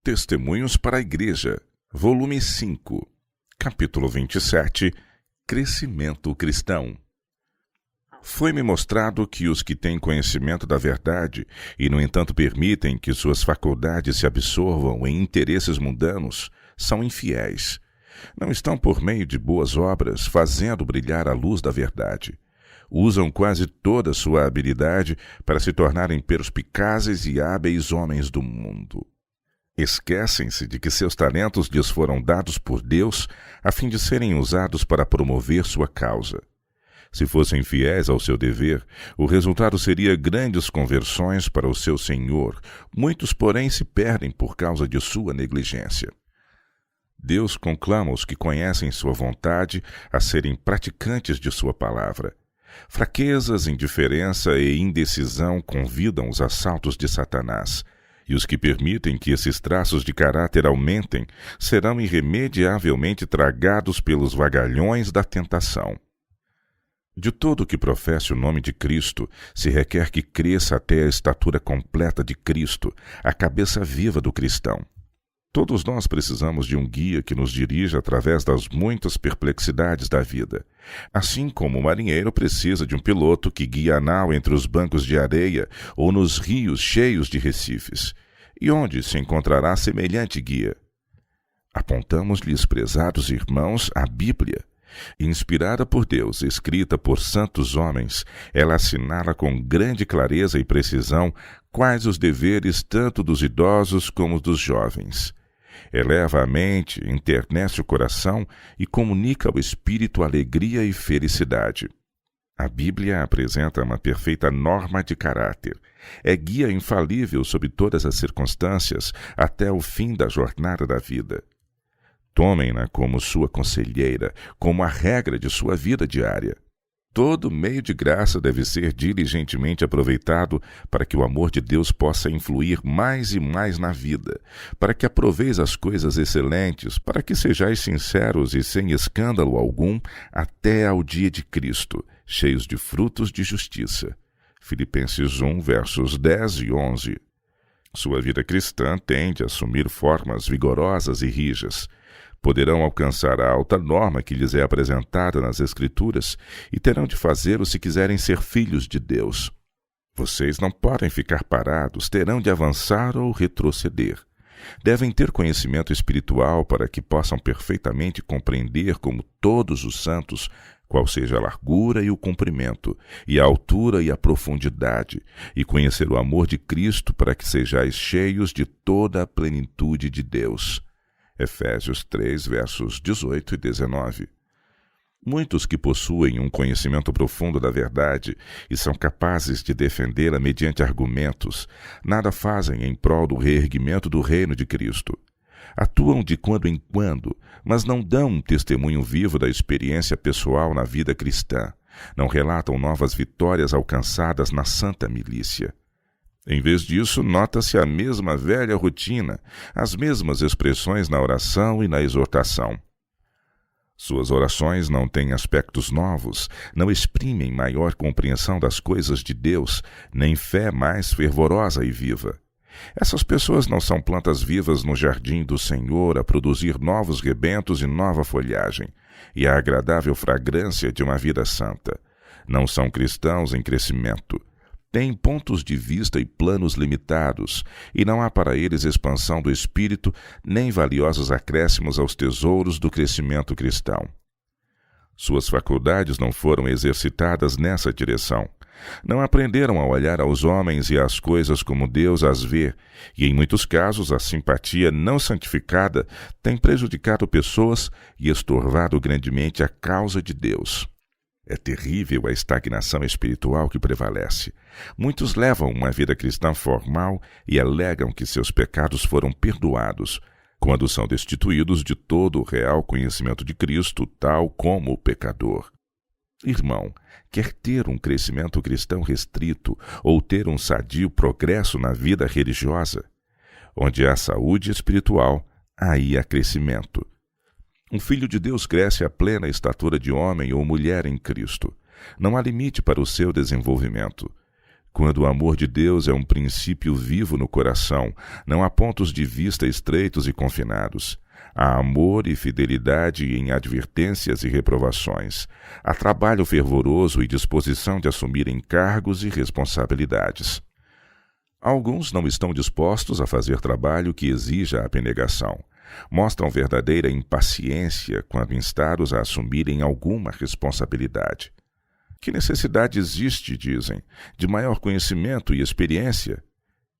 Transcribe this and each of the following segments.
Testemunhos para a Igreja, volume 5, capítulo 27, Crescimento Cristão. Foi-me mostrado que os que têm conhecimento da verdade e, no entanto, permitem que suas faculdades se absorvam em interesses mundanos, são infiéis. Não estão, por meio de boas obras, fazendo brilhar a luz da verdade. Usam quase toda a sua habilidade para se tornarem perspicazes e hábeis homens do mundo. Esquecem-se de que seus talentos lhes foram dados por Deus a fim de serem usados para promover sua causa. Se fossem fiéis ao seu dever, o resultado seria grandes conversões para o seu Senhor. Muitos, porém, se perdem por causa de sua negligência. Deus conclama os que conhecem sua vontade a serem praticantes de sua palavra. Fraquezas, indiferença e indecisão convidam os assaltos de Satanás. E os que permitem que esses traços de caráter aumentem serão irremediavelmente tragados pelos vagalhões da tentação. De todo que professe o nome de Cristo, se requer que cresça até a estatura completa de Cristo, a cabeça viva do cristão. Todos nós precisamos de um guia que nos dirija através das muitas perplexidades da vida. Assim como o marinheiro precisa de um piloto que guie a nau entre os bancos de areia ou nos rios cheios de recifes. E onde se encontrará semelhante guia? Apontamos-lhes, prezados irmãos, a Bíblia. Inspirada por Deus, escrita por santos homens, ela assinala com grande clareza e precisão quais os deveres tanto dos idosos como dos jovens. Eleva a mente, enternece o coração e comunica ao espírito alegria e felicidade. A Bíblia apresenta uma perfeita norma de caráter. É guia infalível sob todas as circunstâncias até o fim da jornada da vida. Tomem-na como sua conselheira, como a regra de sua vida diária. Todo meio de graça deve ser diligentemente aproveitado para que o amor de Deus possa influir mais e mais na vida, para que aproveis as coisas excelentes, para que sejais sinceros e sem escândalo algum até ao dia de Cristo, cheios de frutos de justiça. Filipenses 1, versos 10 e 11. Sua vida cristã tende a assumir formas vigorosas e rijas. Poderão alcançar a alta norma que lhes é apresentada nas Escrituras e terão de fazê-lo se quiserem ser filhos de Deus. Vocês não podem ficar parados, terão de avançar ou retroceder. Devem ter conhecimento espiritual para que possam perfeitamente compreender, como todos os santos, qual seja a largura e o comprimento, e a altura e a profundidade, e conhecer o amor de Cristo para que sejais cheios de toda a plenitude de Deus. Efésios 3, versos 18 e 19. Muitos que possuem um conhecimento profundo da verdade e são capazes de defendê-la mediante argumentos, nada fazem em prol do reerguimento do reino de Cristo. Atuam de quando em quando, mas não dão um testemunho vivo da experiência pessoal na vida cristã. Não relatam novas vitórias alcançadas na santa milícia. Em vez disso, nota-se a mesma velha rotina, as mesmas expressões na oração e na exortação. Suas orações não têm aspectos novos, não exprimem maior compreensão das coisas de Deus, nem fé mais fervorosa e viva. Essas pessoas não são plantas vivas no jardim do Senhor a produzir novos rebentos e nova folhagem, e a agradável fragrância de uma vida santa. Não são cristãos em crescimento. Têm pontos de vista e planos limitados, e não há para eles expansão do espírito, nem valiosos acréscimos aos tesouros do crescimento cristão. Suas faculdades não foram exercitadas nessa direção. Não aprenderam a olhar aos homens e às coisas como Deus as vê, e em muitos casos a simpatia não santificada tem prejudicado pessoas e estorvado grandemente a causa de Deus. É terrível a estagnação espiritual que prevalece. Muitos levam uma vida cristã formal e alegam que seus pecados foram perdoados, quando são destituídos de todo o real conhecimento de Cristo, tal como o pecador. Irmão, quer ter um crescimento cristão restrito ou ter um sadio progresso na vida religiosa? Onde há saúde espiritual, aí há crescimento. Um filho de Deus cresce à plena estatura de homem ou mulher em Cristo. Não há limite para o seu desenvolvimento. Quando o amor de Deus é um princípio vivo no coração, não há pontos de vista estreitos e confinados. Há amor e fidelidade em advertências e reprovações. Há trabalho fervoroso e disposição de assumir encargos e responsabilidades. Alguns não estão dispostos a fazer trabalho que exija abnegação. Mostram verdadeira impaciência quando instados a assumirem alguma responsabilidade. Que necessidade existe, dizem, de maior conhecimento e experiência?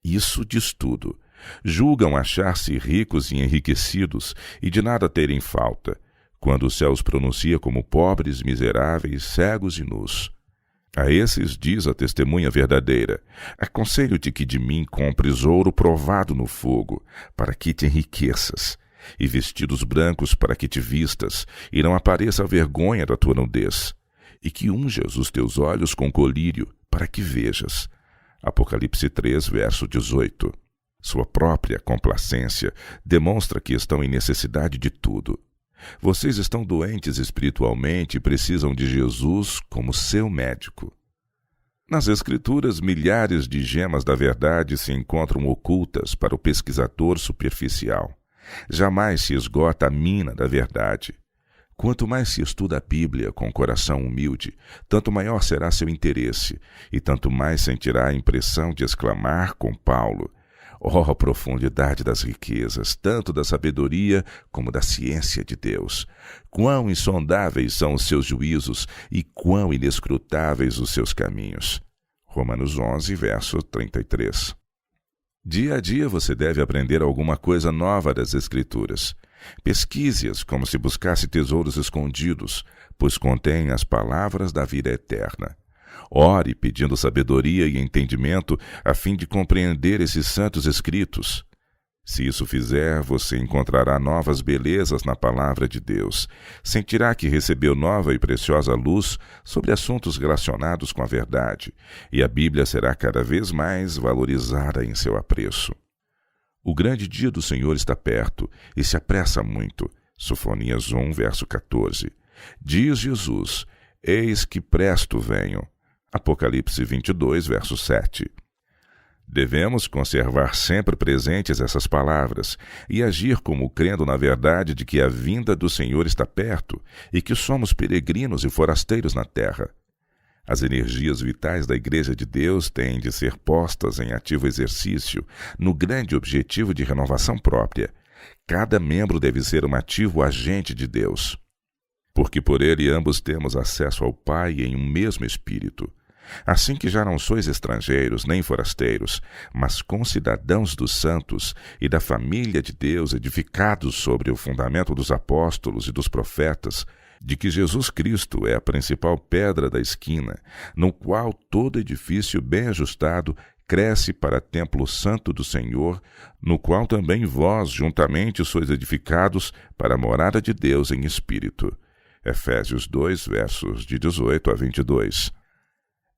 Isso diz tudo. Julgam achar-se ricos e enriquecidos e de nada terem falta, quando o céu os pronuncia como pobres, miseráveis, cegos e nus. A esses diz a testemunha verdadeira: aconselho-te que de mim compres ouro provado no fogo, para que te enriqueças, e vestidos brancos para que te vistas, e não apareça a vergonha da tua nudez, e que unjas os teus olhos com colírio, para que vejas. Apocalipse 3, verso 18. Sua própria complacência demonstra que estão em necessidade de tudo. Vocês estão doentes espiritualmente e precisam de Jesus como seu médico. Nas Escrituras, milhares de gemas da verdade se encontram ocultas para o pesquisador superficial. Jamais se esgota a mina da verdade. Quanto mais se estuda a Bíblia com coração humilde, tanto maior será seu interesse, e tanto mais sentirá a impressão de exclamar com Paulo: ó profundidade das riquezas, tanto da sabedoria como da ciência de Deus! Quão insondáveis são os seus juízos e quão inescrutáveis os seus caminhos! Romanos 11, verso 33. Dia a dia você deve aprender alguma coisa nova das Escrituras. Pesquise-as como se buscasse tesouros escondidos, pois contém as palavras da vida eterna. Ore pedindo sabedoria e entendimento a fim de compreender esses santos escritos. Se isso fizer, você encontrará novas belezas na palavra de Deus. Sentirá que recebeu nova e preciosa luz sobre assuntos relacionados com a verdade, e a Bíblia será cada vez mais valorizada em seu apreço. O grande dia do Senhor está perto e se apressa muito. Sofonias 1, verso 14. Diz Jesus: eis que presto venho. Apocalipse 22, verso 7. Devemos conservar sempre presentes essas palavras e agir como crendo na verdade de que a vinda do Senhor está perto e que somos peregrinos e forasteiros na terra. As energias vitais da Igreja de Deus têm de ser postas em ativo exercício no grande objetivo de renovação própria. Cada membro deve ser um ativo agente de Deus, porque por ele ambos temos acesso ao Pai em um mesmo Espírito. Assim que já não sois estrangeiros nem forasteiros, mas concidadãos dos santos e da família de Deus, edificados sobre o fundamento dos apóstolos e dos profetas, de que Jesus Cristo é a principal pedra da esquina, no qual todo edifício bem ajustado cresce para templo santo do Senhor, no qual também vós juntamente sois edificados para a morada de Deus em Espírito. Efésios 2, versos de 18 a 22.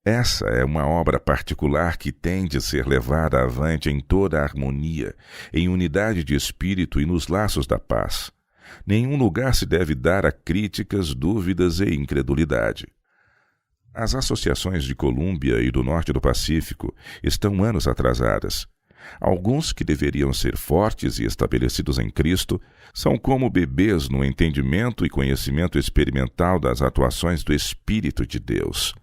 Essa é uma obra particular que tem de ser levada avante em toda a harmonia, em unidade de espírito e nos laços da paz. Nenhum lugar se deve dar a críticas, dúvidas e incredulidade. As associações de Colômbia e do Norte do Pacífico estão anos atrasadas. Alguns que deveriam ser fortes e estabelecidos em Cristo são como bebês no entendimento e conhecimento experimental das atuações do Espírito de Deus.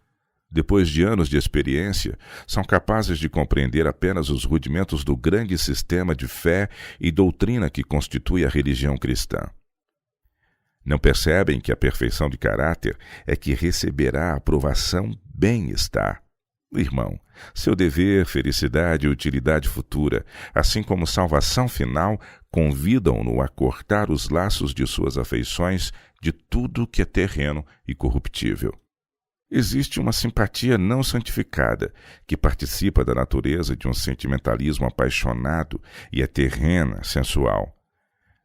Depois de anos de experiência, são capazes de compreender apenas os rudimentos do grande sistema de fé e doutrina que constitui a religião cristã. Não percebem que a perfeição de caráter é que receberá aprovação bem-estar. Irmão, seu dever, felicidade e utilidade futura, assim como salvação final, convidam-no a cortar os laços de suas afeições de tudo que é terreno e corruptível. Existe uma simpatia não santificada, que participa da natureza de um sentimentalismo apaixonado e é terrena, sensual.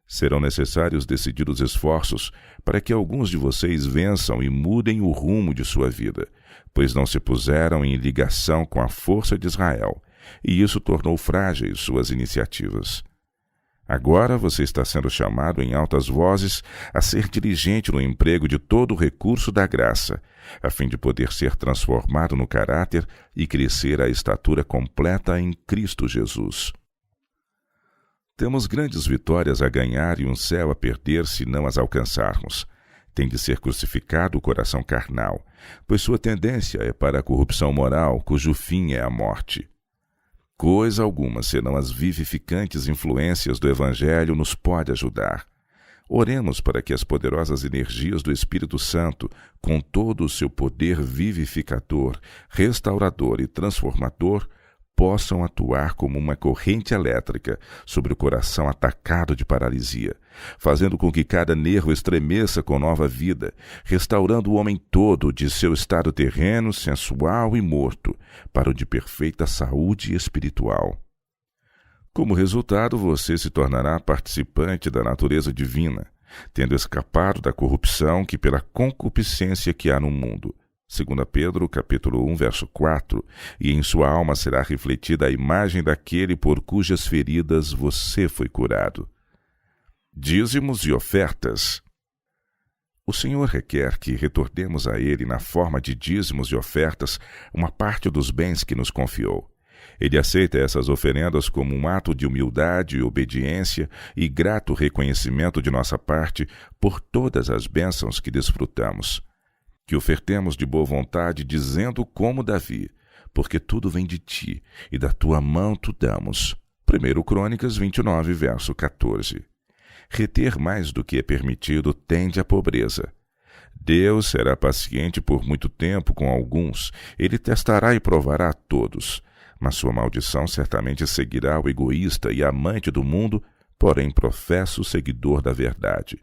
Serão necessários decididos esforços para que alguns de vocês vençam e mudem o rumo de sua vida, pois não se puseram em ligação com a força de Israel, e isso tornou frágeis suas iniciativas. Agora você está sendo chamado em altas vozes a ser diligente no emprego de todo o recurso da graça, a fim de poder ser transformado no caráter e crescer à estatura completa em Cristo Jesus. Temos grandes vitórias a ganhar e um céu a perder se não as alcançarmos. Tem de ser crucificado o coração carnal, pois sua tendência é para a corrupção moral, cujo fim é a morte. Coisa alguma, senão as vivificantes influências do Evangelho, nos pode ajudar. Oremos para que as poderosas energias do Espírito Santo, com todo o seu poder vivificador, restaurador e transformador, possam atuar como uma corrente elétrica sobre o coração atacado de paralisia, fazendo com que cada nervo estremeça com nova vida, restaurando o homem todo de seu estado terreno, sensual e morto, para o de perfeita saúde espiritual. Como resultado, você se tornará participante da natureza divina, tendo escapado da corrupção que pela concupiscência que há no mundo. 2 Pedro, capítulo 1, verso 4, e em sua alma será refletida a imagem daquele por cujas feridas você foi curado. Dízimos e ofertas. O Senhor requer que retornemos a Ele na forma de dízimos e ofertas uma parte dos bens que nos confiou. Ele aceita essas oferendas como um ato de humildade e obediência e grato reconhecimento de nossa parte por todas as bênçãos que desfrutamos. Que ofertemos de boa vontade, dizendo como Davi, porque tudo vem de ti, e da tua mão tu damos. 1 Crônicas 29, verso 14. Reter mais do que é permitido tende à pobreza. Deus será paciente por muito tempo com alguns, ele testará e provará a todos, mas sua maldição certamente seguirá o egoísta e amante do mundo, porém professo seguidor da verdade.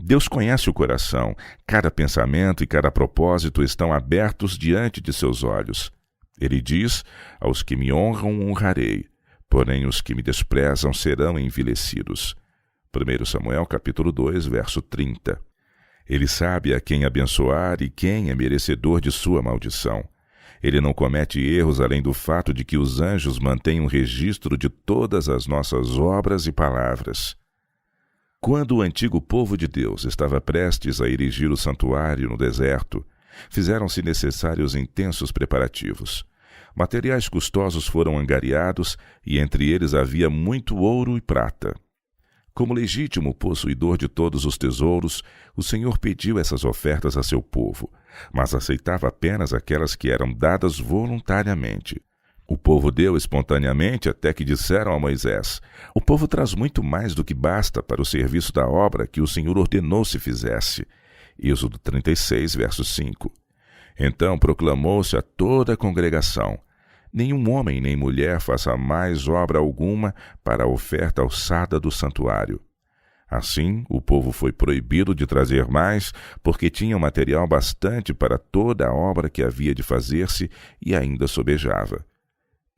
Deus conhece o coração, cada pensamento e cada propósito estão abertos diante de seus olhos. Ele diz, aos que me honram honrarei, porém os que me desprezam serão envilecidos. 1 Samuel capítulo 2, verso 30. Ele sabe a quem abençoar e quem é merecedor de sua maldição. Ele não comete erros além do fato de que os anjos mantêm um registro de todas as nossas obras e palavras. Quando o antigo povo de Deus estava prestes a erigir o santuário no deserto, fizeram-se necessários intensos preparativos. Materiais custosos foram angariados e entre eles havia muito ouro e prata. Como legítimo possuidor de todos os tesouros, o Senhor pediu essas ofertas a seu povo, mas aceitava apenas aquelas que eram dadas voluntariamente. O povo deu espontaneamente até que disseram a Moisés: o povo traz muito mais do que basta para o serviço da obra que o Senhor ordenou se fizesse. Êxodo 36, verso 5. Então proclamou-se a toda a congregação: nenhum homem nem mulher faça mais obra alguma para a oferta alçada do santuário. Assim, o povo foi proibido de trazer mais, porque tinha material bastante para toda a obra que havia de fazer-se e ainda sobejava.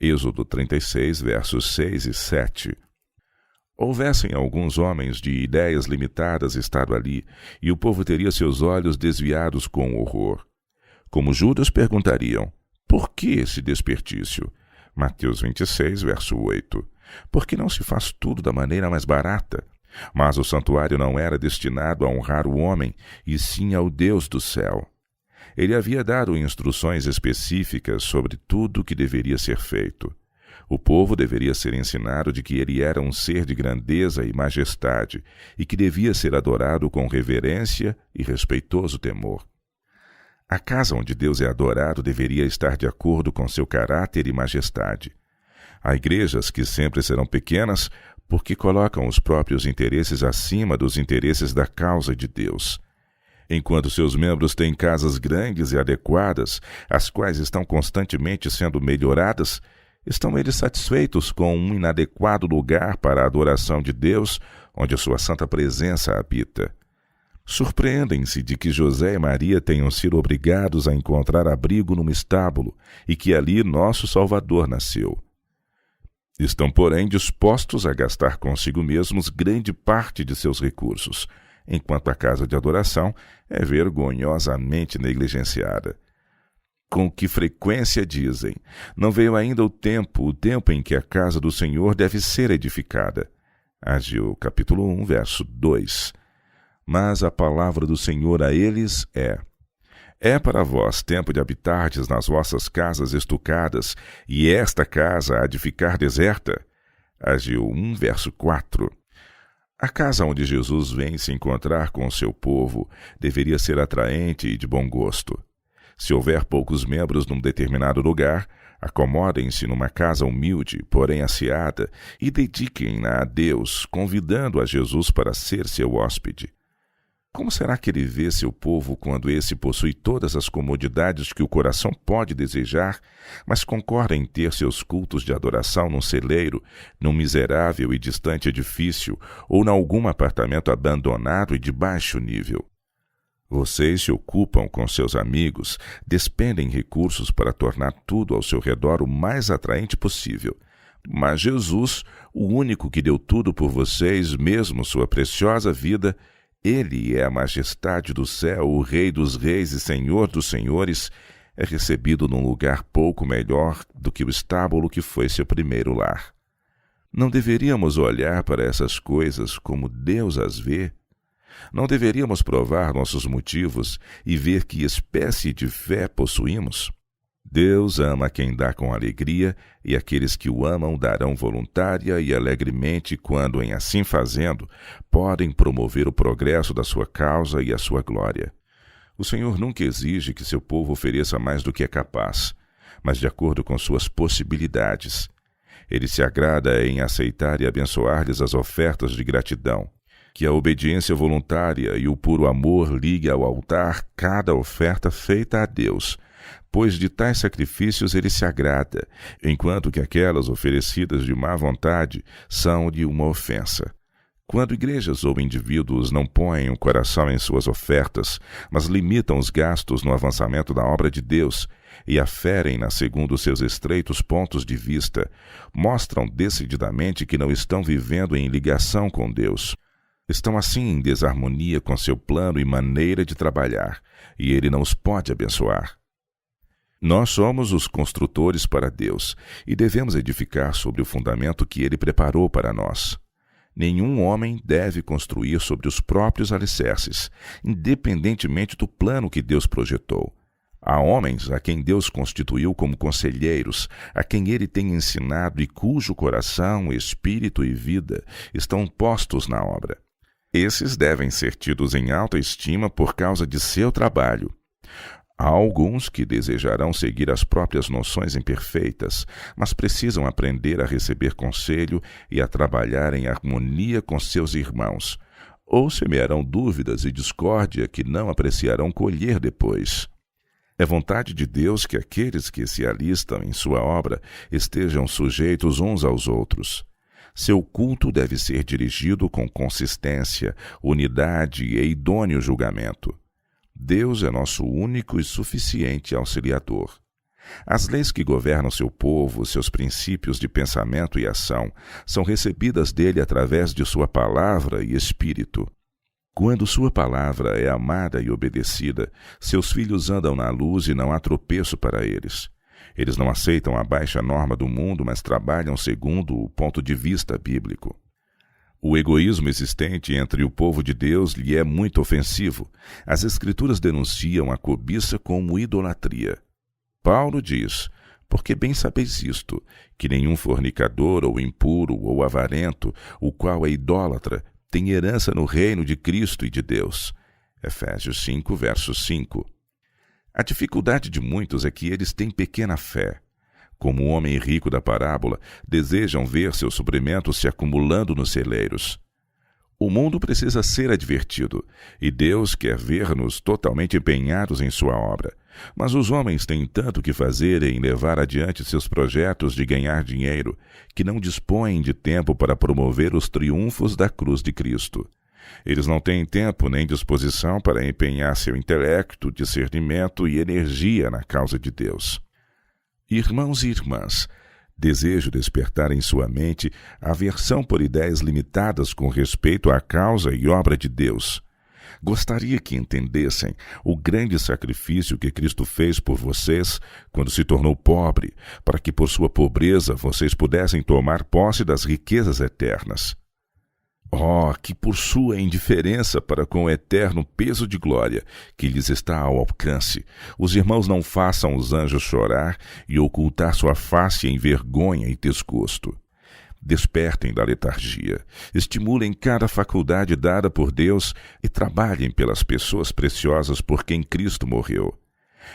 Êxodo 36, versos 6 e 7. Houvessem alguns homens de ideias limitadas estado ali, e o povo teria seus olhos desviados com horror. Como Judas, perguntariam: por que esse desperdício? Mateus 26, verso 8. Porque não se faz tudo da maneira mais barata? Mas o santuário não era destinado a honrar o homem, e sim ao Deus do céu. Ele havia dado instruções específicas sobre tudo o que deveria ser feito. O povo deveria ser ensinado de que ele era um ser de grandeza e majestade e que devia ser adorado com reverência e respeitoso temor. A casa onde Deus é adorado deveria estar de acordo com seu caráter e majestade. Há igrejas que sempre serão pequenas porque colocam os próprios interesses acima dos interesses da causa de Deus. Enquanto seus membros têm casas grandes e adequadas, as quais estão constantemente sendo melhoradas, estão eles satisfeitos com um inadequado lugar para a adoração de Deus, onde a sua santa presença habita. Surpreendem-se de que José e Maria tenham sido obrigados a encontrar abrigo num estábulo e que ali nosso Salvador nasceu. Estão, porém, dispostos a gastar consigo mesmos grande parte de seus recursos, enquanto a casa de adoração é vergonhosamente negligenciada. Com que frequência dizem: não veio ainda o tempo em que a casa do Senhor deve ser edificada. Ageu capítulo 1, verso 2. Mas a palavra do Senhor a eles é para vós tempo de habitardes nas vossas casas estucadas, e esta casa há de ficar deserta? Ageu 1, verso 4. A casa onde Jesus vem se encontrar com o seu povo deveria ser atraente e de bom gosto. Se houver poucos membros num determinado lugar, acomodem-se numa casa humilde, porém asseada, e dediquem-na a Deus, convidando a Jesus para ser seu hóspede. Como será que ele vê seu povo quando esse possui todas as comodidades que o coração pode desejar, mas concorda em ter seus cultos de adoração num celeiro, num miserável e distante edifício, ou em algum apartamento abandonado e de baixo nível? Vocês se ocupam com seus amigos, despendem recursos para tornar tudo ao seu redor o mais atraente possível. Mas Jesus, o único que deu tudo por vocês, mesmo sua preciosa vida, ele é a majestade do céu, o Rei dos reis e Senhor dos senhores, é recebido num lugar pouco melhor do que o estábulo que foi seu primeiro lar. Não deveríamos olhar para essas coisas como Deus as vê? Não deveríamos provar nossos motivos e ver que espécie de fé possuímos? Deus ama quem dá com alegria, e aqueles que o amam darão voluntária e alegremente quando, em assim fazendo, podem promover o progresso da sua causa e a sua glória. O Senhor nunca exige que seu povo ofereça mais do que é capaz, mas de acordo com suas possibilidades. Ele se agrada em aceitar e abençoar-lhes as ofertas de gratidão. Que a obediência voluntária e o puro amor ligue ao altar cada oferta feita a Deus, pois de tais sacrifícios ele se agrada, enquanto que aquelas oferecidas de má vontade são de uma ofensa. Quando igrejas ou indivíduos não põem o coração em suas ofertas, mas limitam os gastos no avançamento da obra de Deus e aferem-na segundo seus estreitos pontos de vista, mostram decididamente que não estão vivendo em ligação com Deus. Estão assim em desarmonia com seu plano e maneira de trabalhar, e ele não os pode abençoar. Nós somos os construtores para Deus e devemos edificar sobre o fundamento que Ele preparou para nós. Nenhum homem deve construir sobre os próprios alicerces, independentemente do plano que Deus projetou. Há homens a quem Deus constituiu como conselheiros, a quem Ele tem ensinado e cujo coração, espírito e vida estão postos na obra. Esses devem ser tidos em alta estima por causa de seu trabalho. Há alguns que desejarão seguir as próprias noções imperfeitas, mas precisam aprender a receber conselho e a trabalhar em harmonia com seus irmãos, ou semearão dúvidas e discórdia que não apreciarão colher depois. É vontade de Deus que aqueles que se alistam em sua obra estejam sujeitos uns aos outros. Seu culto deve ser dirigido com consistência, unidade e idôneo julgamento. Deus é nosso único e suficiente auxiliador. As leis que governam seu povo, seus princípios de pensamento e ação, são recebidas dele através de sua palavra e espírito. Quando sua palavra é amada e obedecida, seus filhos andam na luz e não há tropeço para eles. Eles não aceitam a baixa norma do mundo, mas trabalham segundo o ponto de vista bíblico. O egoísmo existente entre o povo de Deus lhe é muito ofensivo. As Escrituras denunciam a cobiça como idolatria. Paulo diz: porque bem sabeis isto, que nenhum fornicador ou impuro ou avarento, o qual é idólatra, tem herança no reino de Cristo e de Deus. Efésios 5, verso 5. A dificuldade de muitos é que eles têm pequena fé. Como o homem rico da parábola, desejam ver seus suprimentos se acumulando nos celeiros. O mundo precisa ser advertido, e Deus quer ver-nos totalmente empenhados em sua obra. Mas os homens têm tanto que fazer em levar adiante seus projetos de ganhar dinheiro, que não dispõem de tempo para promover os triunfos da cruz de Cristo. Eles não têm tempo nem disposição para empenhar seu intelecto, discernimento e energia na causa de Deus. Irmãos e irmãs, desejo despertar em sua mente aversão por ideias limitadas com respeito à causa e obra de Deus. Gostaria que entendessem o grande sacrifício que Cristo fez por vocês quando se tornou pobre, para que por sua pobreza vocês pudessem tomar posse das riquezas eternas. Oh, que por sua indiferença para com o eterno peso de glória que lhes está ao alcance, os irmãos não façam os anjos chorar e ocultar sua face em vergonha e desgosto. Despertem da letargia, estimulem cada faculdade dada por Deus e trabalhem pelas pessoas preciosas por quem Cristo morreu.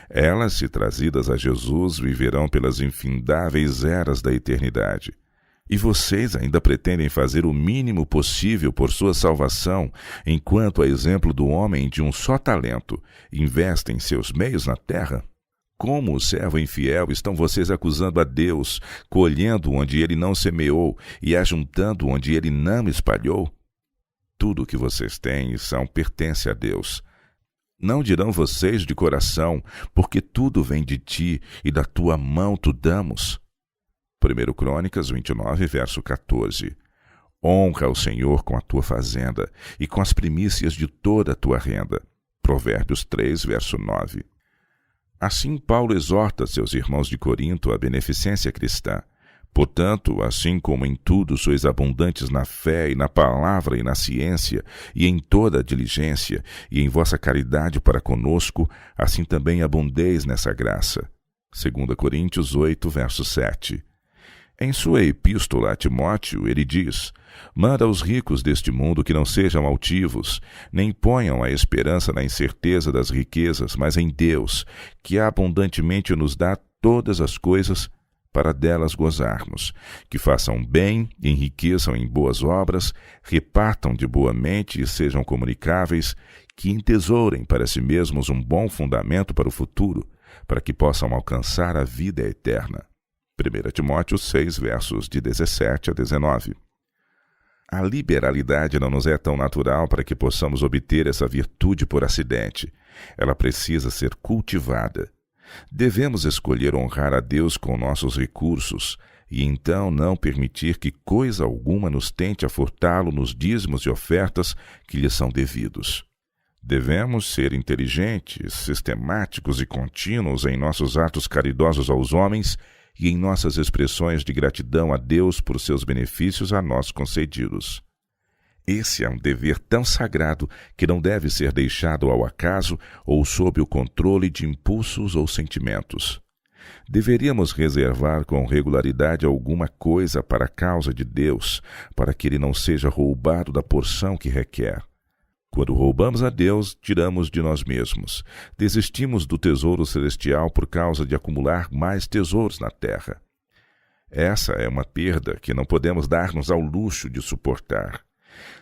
Elas, se trazidas a Jesus, viverão pelas infindáveis eras da eternidade. E vocês ainda pretendem fazer o mínimo possível por sua salvação, enquanto, a exemplo do homem de um só talento, investem seus meios na terra? Como o servo infiel, estão vocês acusando a Deus, colhendo onde ele não semeou e ajuntando onde ele não espalhou? Tudo o que vocês têm e são pertence a Deus. Não dirão vocês de coração, porque tudo vem de ti e da tua mão tu damos? 1 Crônicas 29, verso 14. Honra ao Senhor com a tua fazenda e com as primícias de toda a tua renda. Provérbios 3, verso 9. Assim Paulo exorta seus irmãos de Corinto à beneficência cristã. Portanto, assim como em tudo sois abundantes na fé e na palavra e na ciência, e em toda a diligência, e em vossa caridade para conosco, assim também abundeis nessa graça. 2 Coríntios 8, verso 7. Em sua epístola a Timóteo, ele diz: manda aos ricos deste mundo que não sejam altivos, nem ponham a esperança na incerteza das riquezas, mas em Deus, que abundantemente nos dá todas as coisas para delas gozarmos, que façam bem, enriqueçam em boas obras, repartam de boa mente e sejam comunicáveis, que entesourem para si mesmos um bom fundamento para o futuro, para que possam alcançar a vida eterna. 1 Timóteo 6, versos de 17 a 19. A liberalidade não nos é tão natural para que possamos obter essa virtude por acidente. Ela precisa ser cultivada. Devemos escolher honrar a Deus com nossos recursos e então não permitir que coisa alguma nos tente a furtá-lo nos dízimos e ofertas que lhe são devidos. Devemos ser inteligentes, sistemáticos e contínuos em nossos atos caridosos aos homens e em nossas expressões de gratidão a Deus por seus benefícios a nós concedidos. Esse é um dever tão sagrado que não deve ser deixado ao acaso ou sob o controle de impulsos ou sentimentos. Deveríamos reservar com regularidade alguma coisa para a causa de Deus, para que ele não seja roubado da porção que requer. Quando roubamos a Deus, tiramos de nós mesmos. Desistimos do tesouro celestial por causa de acumular mais tesouros na terra. Essa é uma perda que não podemos dar-nos ao luxo de suportar.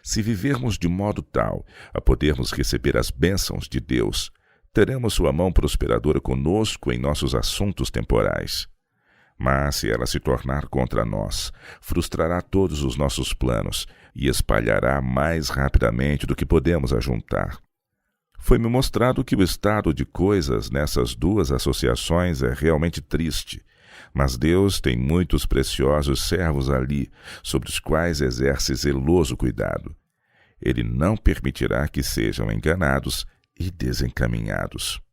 Se vivermos de modo tal a podermos receber as bênçãos de Deus, teremos sua mão prosperadora conosco em nossos assuntos temporais. Mas, se ela se tornar contra nós, frustrará todos os nossos planos e espalhará mais rapidamente do que podemos ajuntar. Foi-me mostrado que o estado de coisas nessas duas associações é realmente triste, mas Deus tem muitos preciosos servos ali, sobre os quais exerce zeloso cuidado. Ele não permitirá que sejam enganados e desencaminhados.